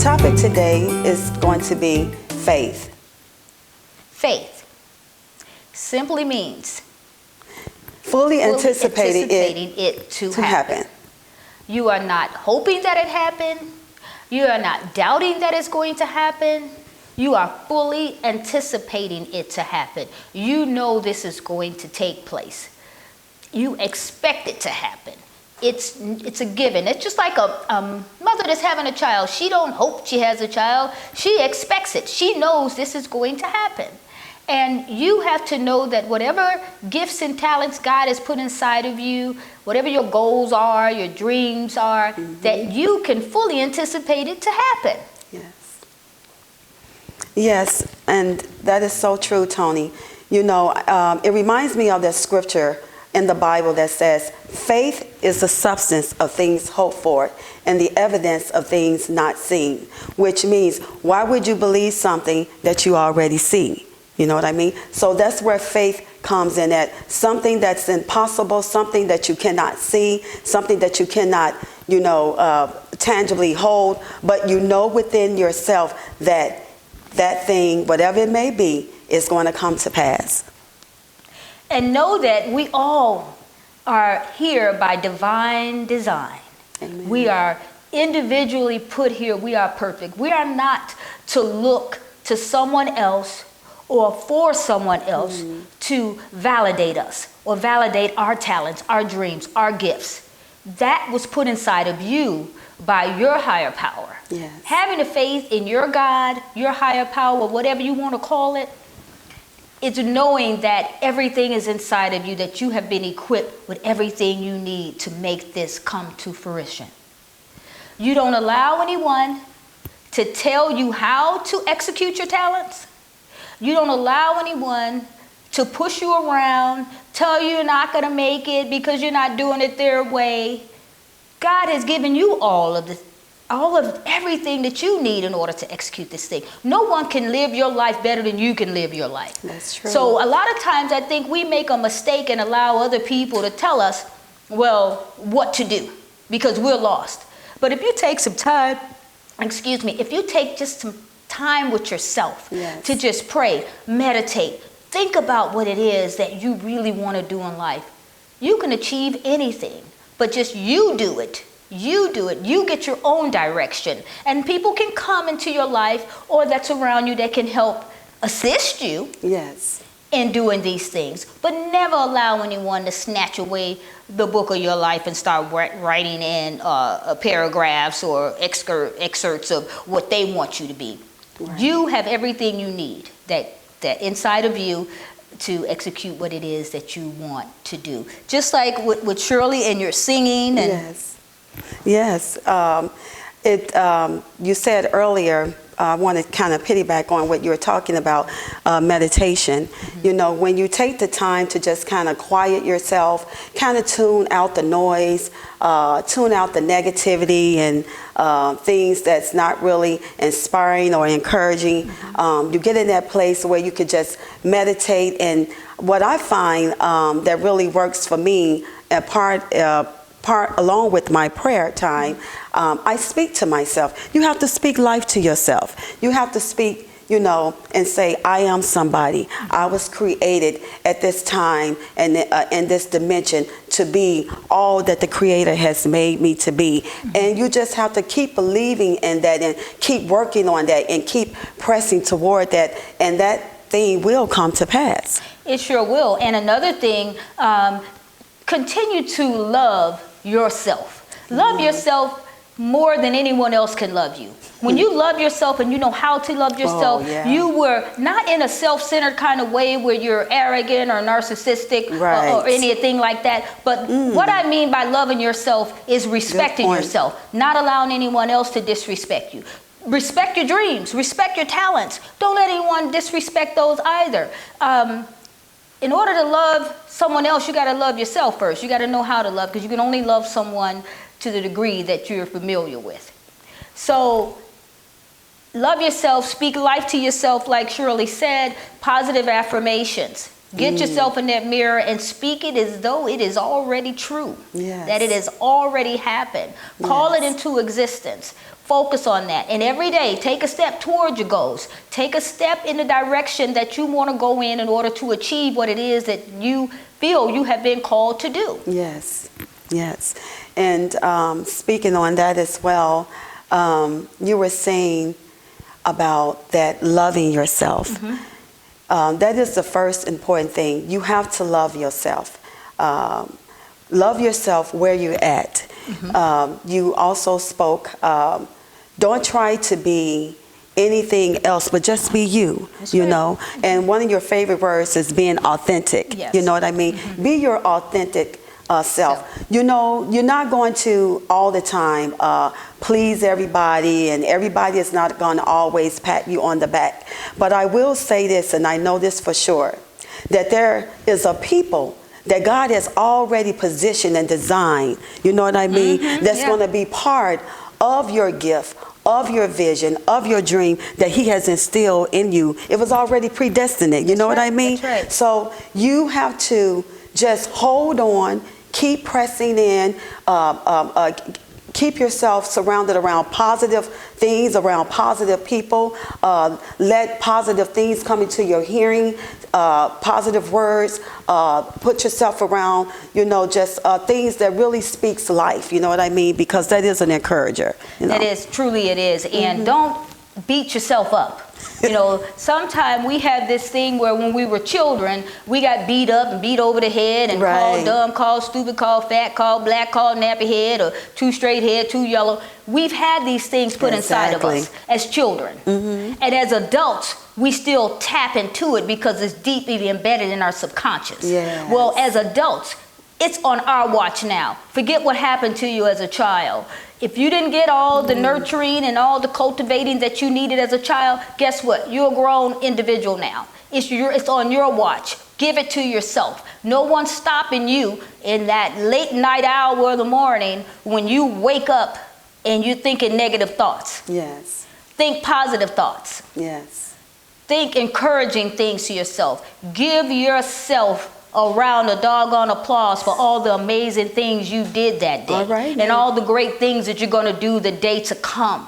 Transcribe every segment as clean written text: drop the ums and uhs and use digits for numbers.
topic today is going to be faith. Faith simply means Fully anticipating it to happen. You are not hoping that it happen. You are not doubting that it's going to happen. You are fully anticipating it to happen. You know this is going to take place. You expect it to happen. It's a given. It's just like a mother that's having a child. She don't hope she has a child. She expects it. She knows this is going to happen. And you have to know that whatever gifts and talents God has put inside of you, whatever your goals are, your dreams are, that you can fully anticipate it to happen. Yes. Yes, and that is so true, Toni. You know, it reminds me of that scripture in the Bible that says, faith is the substance of things hoped for and the evidence of things not seen, which means, why would you believe something that you already see? You know what I mean? So that's where faith comes in, at something that's impossible, something that you cannot see, something that you cannot, tangibly hold, but you know within yourself that that thing, whatever it may be, is going to come to pass. And know that we all are here by divine design. Amen. We are individually put here. We are perfect. We are not to look to someone else or for someone else to validate us or validate our talents, our dreams, our gifts. That was put inside of you by your higher power. Yes. Having a faith in your God, your higher power, whatever you want to call it, it's knowing that everything is inside of you, that you have been equipped with everything you need to make this come to fruition. You don't allow anyone to tell you how to execute your talents. You don't allow anyone to push you around, tell you you're not going to make it because you're not doing it their way. God has given you all of everything that you need in order to execute this thing. No one can live your life better than you can live your life. That's true. So a lot of times I think we make a mistake and allow other people to tell us, well, what to do, because we're lost. But if you take some time, if you take just some time with yourself, yes, to just pray, meditate, think about what it is that you really want to do in life. You can achieve anything, but just you do it. You do it. You get your own direction. And people can come into your life or that's around you that can help assist you, yes, in doing these things. But never allow anyone to snatch away the book of your life and start writing in paragraphs or excerpts of what they want you to be. Right. You have everything you need that inside of you to execute what it is that you want to do. Just like with Shirley and your singing. And Yes. You said earlier, I want to kind of piggyback on what you were talking about, meditation. You know, when you take the time to just kind of quiet yourself, kind of tune out the noise, tune out the negativity and things that's not really inspiring or encouraging, you get in that place where you could just meditate. And what I find that really works for me, along with my prayer time, I speak to myself. You have to speak life to yourself. You have to speak, and say, I am somebody. I was created at this time and in this dimension to be all that the Creator has made me to be. And you just have to keep believing in that and keep working on that and keep pressing toward that, and that thing will come to pass. It sure will. And another thing, continue to love yourself. Love yourself more than anyone else can love you. When you love yourself and you know how to love yourself, you were not in a self-centered kind of way where you're arrogant or narcissistic or anything like that. But what I mean by loving yourself is respecting yourself, not allowing anyone else to disrespect you. Respect your dreams, respect your talents. Don't let anyone disrespect those either. In order to love someone else, you got to love yourself first. You got to know how to love, because you can only love someone to the degree that you're familiar with. So love yourself, speak life to yourself, like Shirley said, positive affirmations. Get yourself in that mirror and speak it as though it is already true. Yes. That it has already happened. Call it into existence. Focus on that. And every day, take a step toward your goals. Take a step in the direction that you want to go in order to achieve what it is that you feel you have been called to do. Yes, yes. And speaking on that as well, you were saying about that loving yourself. That is the first important thing. You have to love yourself. Love yourself where you're at. You also spoke, don't try to be anything else, but just be you. That's you right. know. And one of your favorite words is being authentic. Yes. You know what I mean? Be your authentic self. You know, you're not going to all the time please everybody, and everybody is not going to always pat you on the back. But I will say this, and I know this for sure, that there is a people that God has already positioned and designed, you know what I mean, that's going to be part of your gift, of your vision, of your dream that He has instilled in you. It was already predestined, you know what I mean? That's right. So you have to just hold on, keep pressing in, keep yourself surrounded around positive things, around positive people. Let positive things come into your hearing, positive words. Put yourself around, you know, just things that really speaks life, you know what I mean? Because that is an encourager. You know? That is, truly it is. And don't beat yourself up. You know, sometimes we have this thing where when we were children, we got beat up and beat over the head and called dumb, called stupid, called fat, called black, called nappy head, or too straight head, too yellow. We've had these things put inside of us as children. And as adults, we still tap into it because it's deeply embedded in our subconscious. Yes. Well, as adults, it's on our watch now. Forget what happened to you as a child. If you didn't get all the nurturing and all the cultivating that you needed as a child, guess what? You're a grown individual now. It's on your watch. Give it to yourself. No one's stopping you in that late night hour of the morning when you wake up and you're thinking negative thoughts. Yes. Think positive thoughts. Yes. Think encouraging things to yourself. Give yourself a round of doggone applause for all the amazing things you did that day. All right, and all the great things that you're going to do the day to come.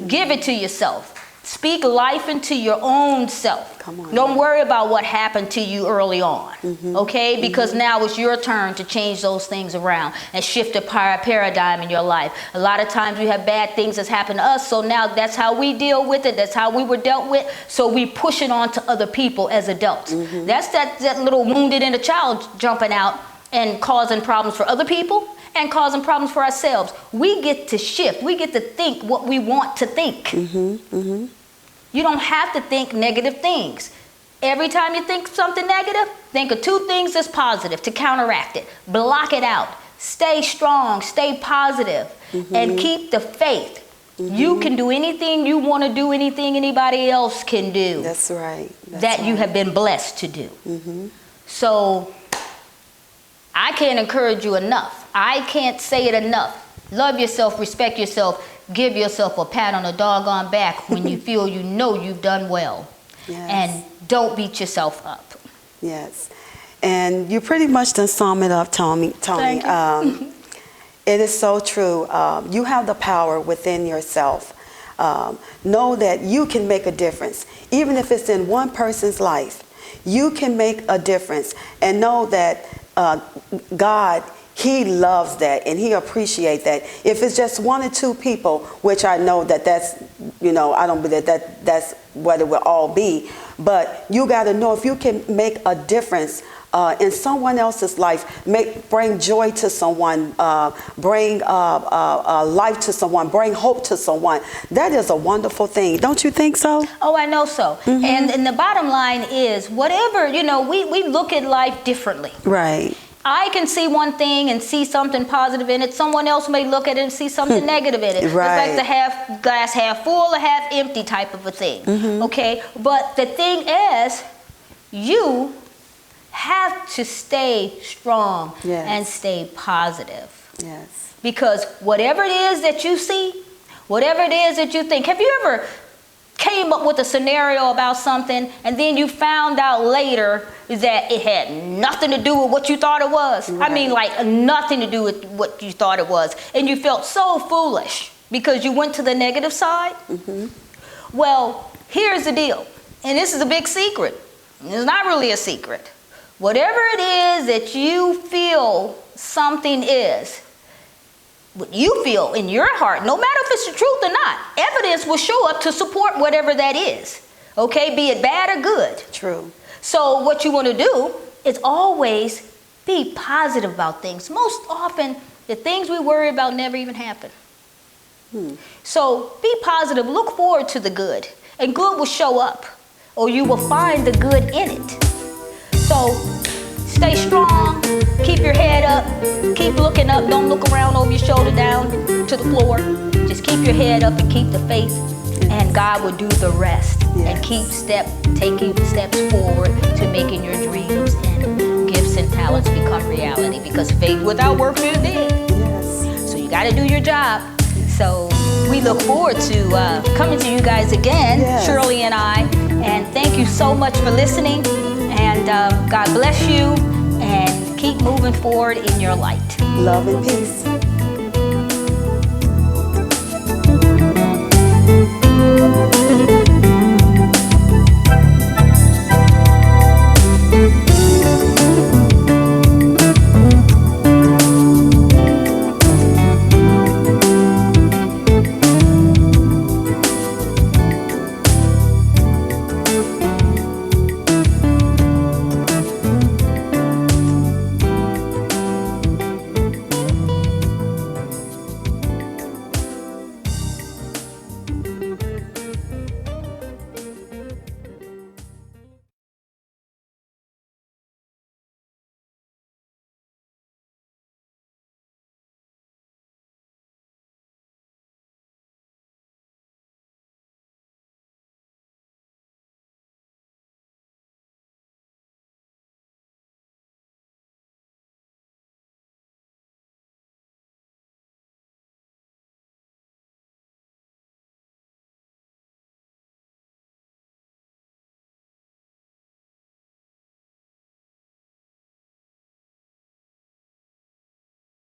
Give it to yourself. Speak life into your own self. Come on. Don't worry about what happened to you early on, okay? Because now it's your turn to change those things around and shift a paradigm in your life. A lot of times we have bad things that's happened to us, so now that's how we deal with it. That's how we were dealt with, so we push it on to other people as adults. That's that little wounded inner child jumping out and causing problems for other people and causing problems for ourselves. We get to shift. We get to think what we want to think. You don't have to think negative things. Every time you think something negative, think of two things that's positive to counteract it. Block it out. Stay strong, stay positive, and keep the faith. You can do anything you want to do, anything anybody else can do. That's right. That you have been blessed to do. So I can't encourage you enough. I can't say it enough. Love yourself, respect yourself, give yourself a pat on the doggone back when you feel you know you've done well. Yes. And don't beat yourself up. Yes. And you pretty much done sum it up, Toni. Thank you. It is so true. You have the power within yourself. Know that you can make a difference. Even if it's in one person's life, you can make a difference. And know that God, He loves that and He appreciates that. If it's just one or two people, which I know that's, you know, I don't believe that's what it will all be. But you got to know if you can make a difference in someone else's life, bring joy to someone, bring life to someone, bring hope to someone. That is a wonderful thing. Don't you think so? Oh, I know so. And the bottom line is, whatever, you know, we look at life differently. Right. I can see one thing and see something positive in it. Someone else may look at it and see something negative in it. Right. It's like the glass half full or half empty type of a thing. Okay? But the thing is, you have to stay strong and stay positive. Yes. Because whatever it is that you see, whatever it is that you think, have you ever came up with a scenario about something, and then you found out later that it had nothing to do with what you thought it was. Right. I mean, like nothing to do with what you thought it was. And you felt so foolish because you went to the negative side. Well, here's the deal. And this is a big secret. It's not really a secret. Whatever it is that you feel something is, what you feel in your heart, no matter if it's the truth or not, evidence will show up to support whatever that is. Okay, be it bad or good. True. So what you want to do is always be positive about things. Most often, the things we worry about never even happen. So be positive. Look forward to the good. And good will show up. Or you will find the good in it. So stay strong. Keep your head up. Keep looking up. Don't look around over your shoulder down to the floor. Just keep your head up and keep the faith. And God will do the rest. And keep taking steps forward to making your dreams and gifts and talents become reality. Because faith without works is dead. Yes. So you got to do your job. So we look forward to coming to you guys again, Yes. Shirley and I. And thank you so much for listening. And God bless you. And keep moving forward in your light. Love and peace.